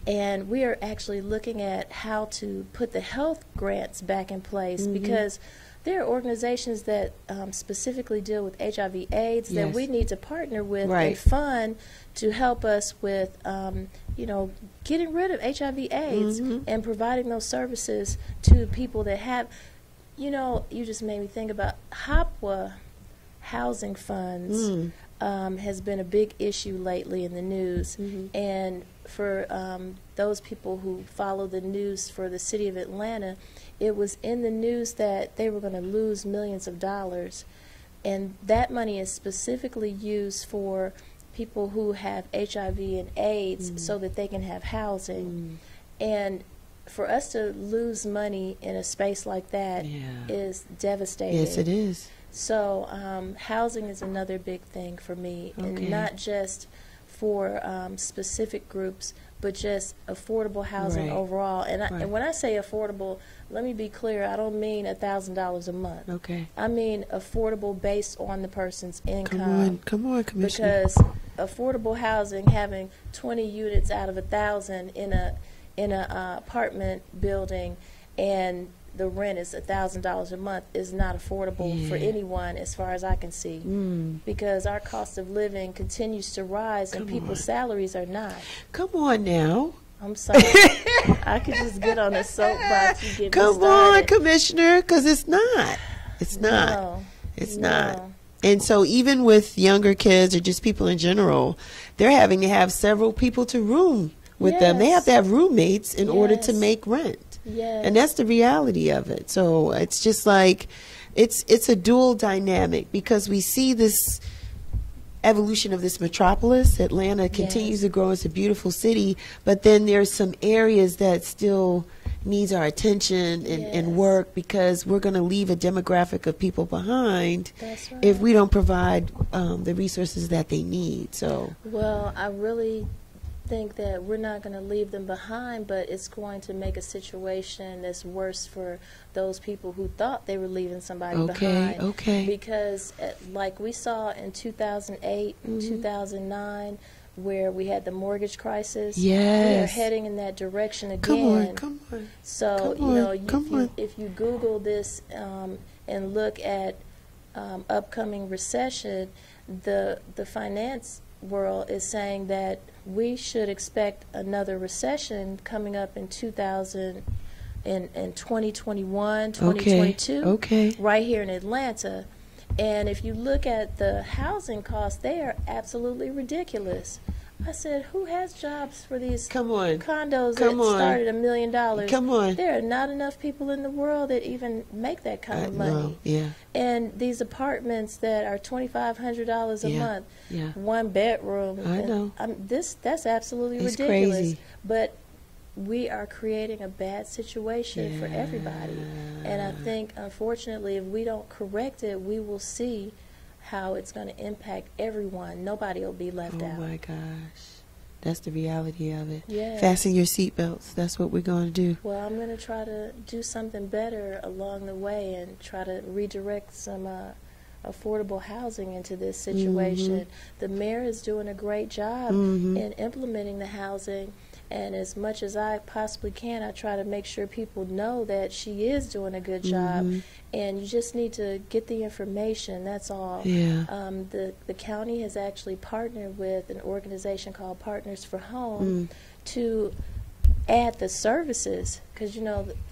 And we are actually looking at how to put the health grants back in place, because there are organizations that specifically deal with HIV/AIDS that we need to partner with and fund to help us with, getting rid of HIV/AIDS and providing those services to people that have, you just made me think about HOPWA housing funds. Has been a big issue lately in the news. And for those people who follow the news for the city of Atlanta, it was in the news that they were going to lose millions of dollars. And that money is specifically used for people who have HIV and AIDS so that they can have housing. And for us to lose money in a space like that is devastating. Yes, it is. So housing is another big thing for me, and not just for specific groups, but just affordable housing overall. And when I say affordable, let me be clear, I don't mean $1,000 a month. Okay. I mean affordable based on the person's income. Come on, Commissioner. Because affordable housing, having 20 units out of 1,000 in a apartment building, and the rent is $1,000 a month, is not affordable for anyone, as far as I can see. Because our cost of living continues to rise, and people's salaries are not. Come on now. I'm sorry. I could just get on the soapbox and get Come me started. on, Commissioner, because it's not. It's not. No. It's not. And so even with younger kids or just people in general, they're having to have several people to room with them. They have to have roommates in order to make rent. And that's the reality of it. So it's just like, it's a dual dynamic, because we see this evolution of this metropolis. Atlanta continues to grow. It's a beautiful city, but then there's some areas that still needs our attention and work, because we're going to leave a demographic of people behind if we don't provide the resources that they need. So, well, I really think that we're not going to leave them behind, but it's going to make a situation that's worse for those people who thought they were leaving somebody behind. Because like we saw in 2008 and 2009, where we had the mortgage crisis, we are heading in that direction again. Come on. So, if you Google this and look at upcoming recession, the finance world is saying that we should expect another recession coming up in 2021, 2022, right here in Atlanta. And if you look at the housing costs, they are absolutely ridiculous. I said, who has jobs for these condos that started $1 million? There are not enough people in the world that even make that kind of money. And these apartments that are $2,500 a month, one bedroom. That's absolutely ridiculous. Crazy. But we are creating a bad situation for everybody. And I think, unfortunately, if we don't correct it, we will see how it's going to impact everyone. Nobody will be left out. Oh my gosh. That's the reality of it. Fasten your seatbelts. That's what we're going to do. Well, I'm going to try to do something better along the way and try to redirect some affordable housing into this situation. The mayor is doing a great job in implementing the housing. And as much as I possibly can, I try to make sure people know that she is doing a good job. And you just need to get the information, that's all. The county has actually partnered with an organization called Partners for Home to add the services, because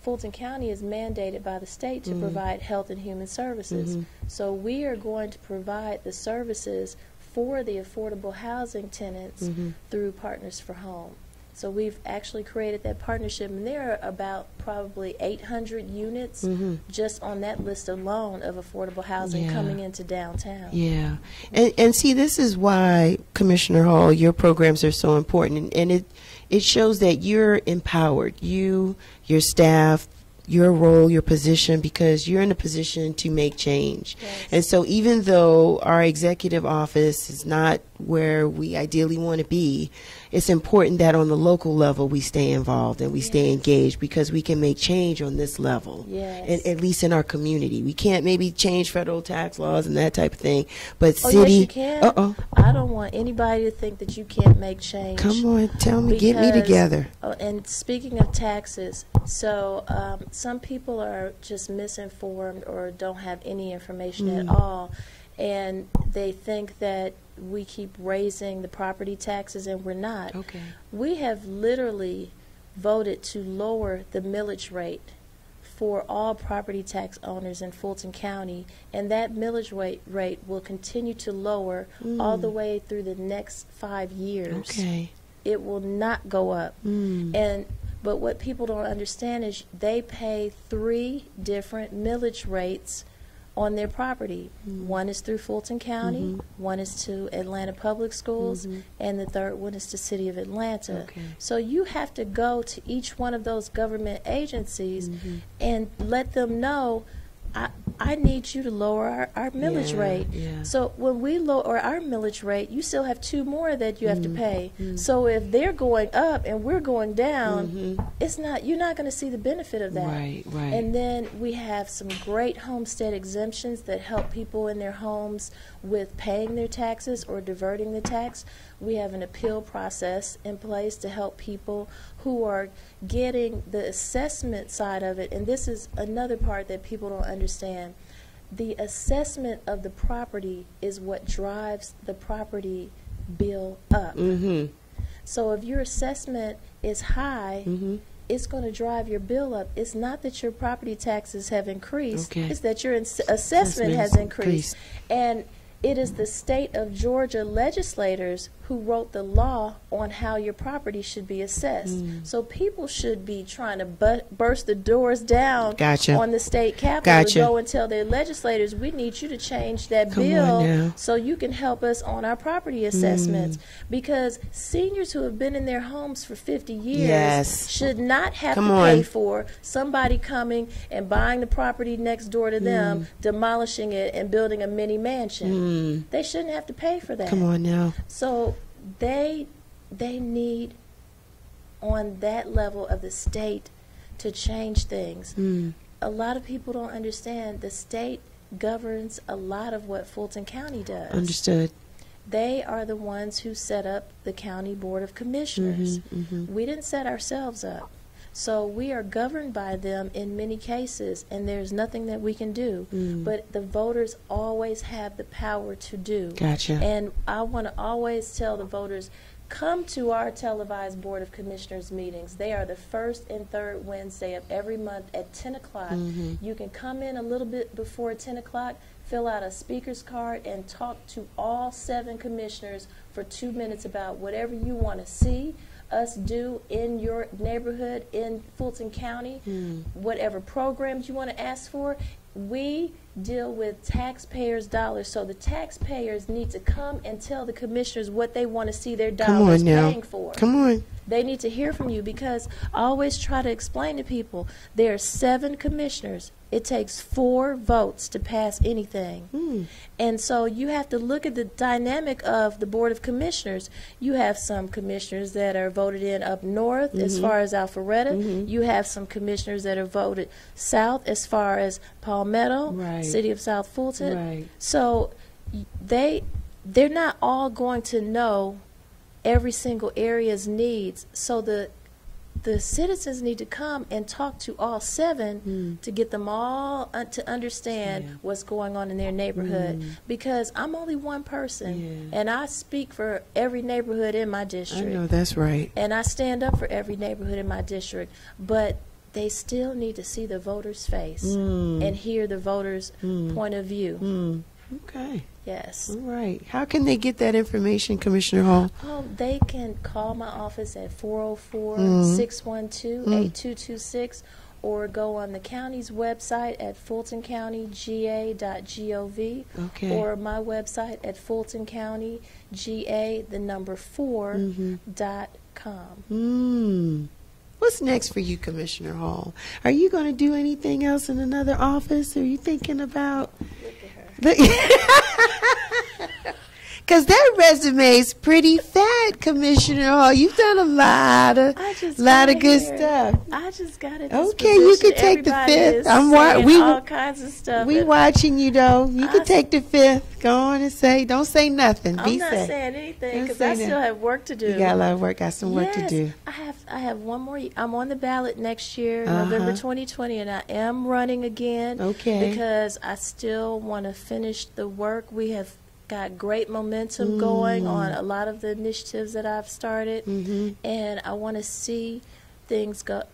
Fulton County is mandated by the state to provide health and human services. So we are going to provide the services for the affordable housing tenants through Partners for Home. So we've actually created that partnership, and there are about probably 800 units just on that list alone of affordable housing coming into downtown. And see, this is why, Commissioner Hall, your programs are so important, and it shows that you're empowered, your staff, your role, your position, because you're in a position to make change. And so even though our executive office is not where we ideally want to be, it's important that on the local level we stay involved and we stay engaged, because we can make change on this level, at least in our community. We can't maybe change federal tax laws and that type of thing, but city. Yes, you can. I don't want anybody to think that you can't make change. Come on, tell me, get me together. And speaking of taxes, so some people are just misinformed or don't have any information at all, and they think that we keep raising the property taxes, and we're not. We have literally voted to lower the millage rate for all property tax owners in Fulton County, and that millage rate will continue to lower all the way through the next 5 years. It will not go up. But what people don't understand is they pay 3 different millage rates on their property. One is through Fulton County, one is to Atlanta Public Schools, and the third one is to City of Atlanta. So you have to go to each one of those government agencies and let them know, I need you to lower our millage rate. Yeah. So when we lower our millage rate, you still have 2 more that you have to pay. So if they're going up and we're going down, you're not going to see the benefit of that. Right. And then we have some great homestead exemptions that help people in their homes with paying their taxes or diverting the tax. We have an appeal process in place to help people who are getting the assessment side of it. And this is another part that people don't understand. The assessment of the property is what drives the property bill up. So if your assessment is high, it's going to drive your bill up. It's not that your property taxes have increased. It's that your assessment has increased. And it is the state of Georgia legislators who wrote the law on how your property should be assessed. So people should be trying to burst the doors down on the state capitol to go and tell their legislators, we need you to change that bill so you can help us on our property assessments. Because seniors who have been in their homes for 50 years should not have to pay for somebody coming and buying the property next door to them, demolishing it, and building a mini mansion. They shouldn't have to pay for that. Come on now. So they need, on that level of the state, to change things. A lot of people don't understand the state governs a lot of what Fulton County does. Understood. They are the ones who set up the County Board of Commissioners. We didn't set ourselves up. So we are governed by them in many cases, and there's nothing that we can do. But the voters always have the power to do. And I want to always tell the voters, come to our televised Board of Commissioners meetings. They are the first and third Wednesday of every month at 10 o'clock. You can come in a little bit before 10 o'clock, fill out a speaker's card, and talk to all 7 commissioners for 2 minutes about whatever you want to see us do in your neighborhood in Fulton County, whatever programs you want to ask for. We deal with taxpayers' dollars, so the taxpayers need to come and tell the commissioners what they want to see their dollars paying for. They need to hear from you, because I always try to explain to people there are 7 commissioners. It takes 4 votes to pass anything. And so you have to look at the dynamic of the Board of Commissioners. You have some commissioners that are voted in up north as far as Alpharetta. You have some commissioners that are voted south as far as Palmetto, City of South Fulton. So they're not all going to know every single area's needs. So the citizens need to come and talk to all 7 to get them all to understand what's going on in their neighborhood. Because I'm only one person, and I speak for every neighborhood in my district. I know that's right. And I stand up for every neighborhood in my district. But they still need to see the voter's face and hear the voter's point of view. Okay. Yes. All right. How can they get that information, Commissioner Hall? They can call my office at 404-612-8226 or go on the county's website at fultoncountyga.gov or my website at fultoncountyga4.com. What's next for you, Commissioner Hall? Are you going to do anything else in another office? Are you thinking about... Look at her. Because that resume is pretty fat, Commissioner Hall. You've done a lot of good stuff. I just got it. Okay, you can take the 5th. All kinds of stuff. We watching you though. You can take the 5th. Go on and say. Don't say nothing. I'm not saying anything because I still have work to do. You got a lot of work. Got some work to do. I have one more. I'm on the ballot next year, November 2020, and I am running again. Okay. Because I still want to finish the work. We have got great momentum going on a lot of the initiatives that I've started, and I want to see things come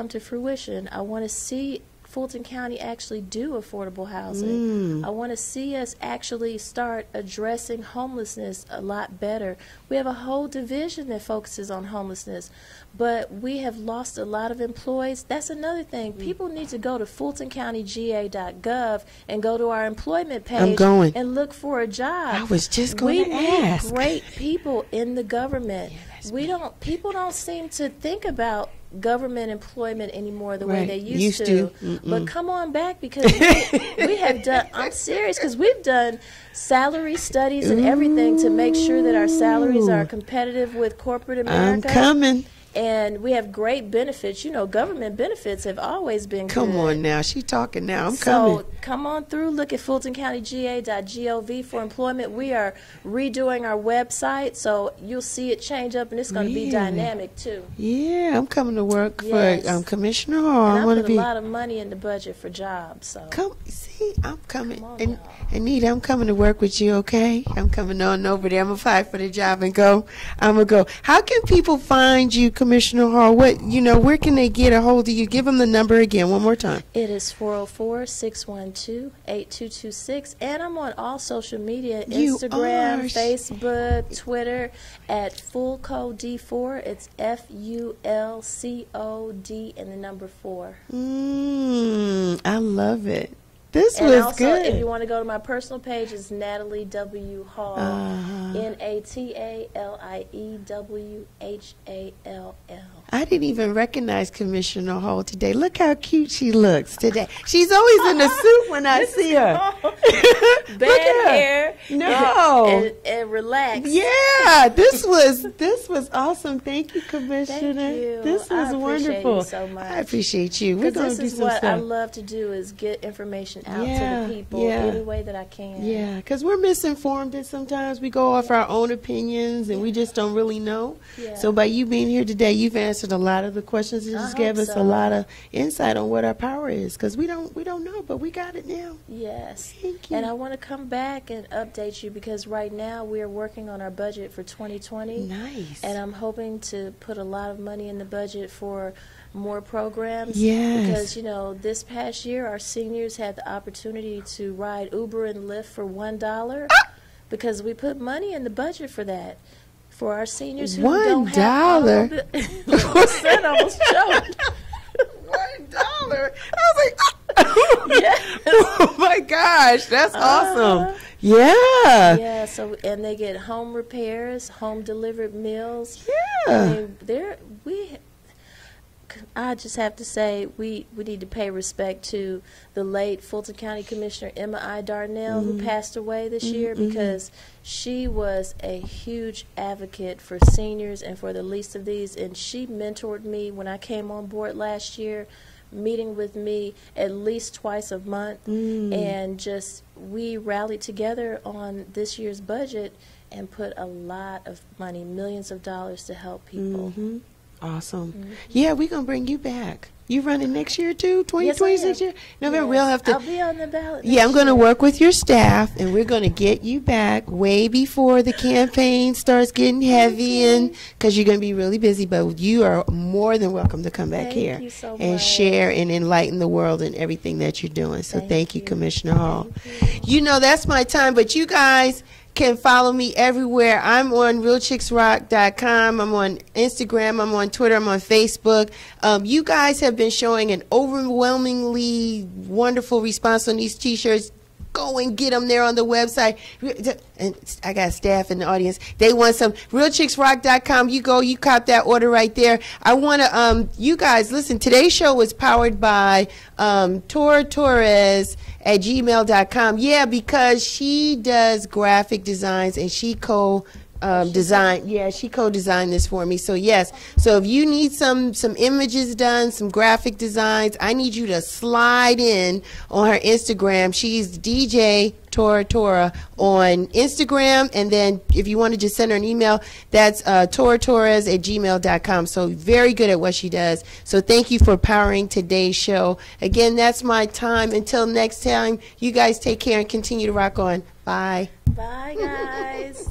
to fruition. I want to see Fulton County actually do affordable housing. I want to see us actually start addressing homelessness a lot better. We have a whole division that focuses on homelessness, but we have lost a lot of employees. That's another thing. People need to go to fultoncountyga.gov and go to our employment page and look for a job. I was just going to ask. We need great people in the government. people don't seem to think about government employment anymore the way Right. they used to. to. But come on back, because we have done, I'm serious, because we've done salary studies and everything to make sure that our salaries are competitive with corporate America. I'm coming. And we have great benefits. You know, government benefits have always been Come good. on now. She talking now. I'm So coming. come on through. Look at fultoncountyga.gov for employment. We are redoing our website, so you'll see it change up, and it's going to be Really? dynamic too. Yeah, I'm coming to work Yes. for Commissioner Hall. And I I want put to a be. lot of money in the budget for jobs. So Come, see, I'm coming. Come on, And y'all. Anita, I'm coming to work with you, okay? I'm coming on over there. I'm going to apply for the job and go. I'm going to go. How can people find you, Commissioner Hall? Where can they get a hold of you? Give them the number again, one more time. it is 404-612-8226, and I'm on all social media: You Instagram, are. Facebook, Twitter at FulCOD4. It's FULCOD and the number 4. I love it. This And was also, good. if you want to go to my personal page, it's Natalie W. Hall, NATALIEWHALL. I didn't even recognize Commissioner Hall today. Look how cute she looks today. She's always in a suit when I see her. Bad Look at her. hair. No. And relax. Yeah, this was awesome. Thank you, Commissioner. Thank you. This I was appreciate wonderful. you so much. I appreciate you. We're Because going this to do is some what I stuff. love to do, is get information out Yeah, to the people yeah. any way that I can. Yeah, because we're misinformed, and sometimes we go off our own opinions and we just don't really know. Yeah. So by you being here today, you've answered a lot of the questions and I just hope gave us so. a lot of insight on what our power is, because we don't know, but we got it now. Yes. Thank you. And I want to come back and update you, because right now we are working on our budget for 2020. Nice. And I'm hoping to put a lot of money in the budget for more programs. Yes. Because, this past year our seniors had the opportunity to ride Uber and Lyft for $1 because we put money in the budget for that. For our seniors who don't have $1? I almost choked. $1. I was like, Yes. oh my gosh, that's awesome. Uh-huh. Yeah. Yeah, so and they get home repairs, home delivered meals. Yeah. I just have to say we need to pay respect to the late Fulton County Commissioner Emma I. Darnell, who passed away this year, because she was a huge advocate for seniors and for the least of these, and she mentored me when I came on board last year, meeting with me at least twice a month, and just we rallied together on this year's budget and put a lot of money, millions of dollars, to help people. Awesome. Yeah, we're going to bring you back. You running next year too? Yes, I am. 2026 year? November, Yes. we'll have to. I'll be on the ballot. Yeah, I'm next going to year. work with your staff, and we're going to get you back way before the campaign starts getting heavy, and because you're going to be really busy. But you are more than welcome to come back Thank here you so and much. share and enlighten the world and everything that you're doing. So thank you, you. Commissioner Hall. Thank you. That's my time, but you guys can follow me everywhere. I'm on realchicksrock.com. I'm on Instagram. I'm on Twitter. I'm on Facebook. You guys have been showing an overwhelmingly wonderful response on these T-shirts. Go and get them there on the website. And I got staff in the audience. They want some. realchicksrock.com. You go, you cop that order right there. I want to, you guys, listen, today's show was powered by Tora Torres at gmail.com. Yeah, because she does graphic designs and she she co-designed this for me. So yes, so if you need some images done, some graphic designs, I need you to slide in on her Instagram. She's DJ Tora on Instagram, and then if you want to just send her an email, that's toratorres at gmail.com. So very good at what she does. So thank you for powering today's show. Again, that's my time. Until next time, you guys take care and continue to rock on. Bye. Bye, guys.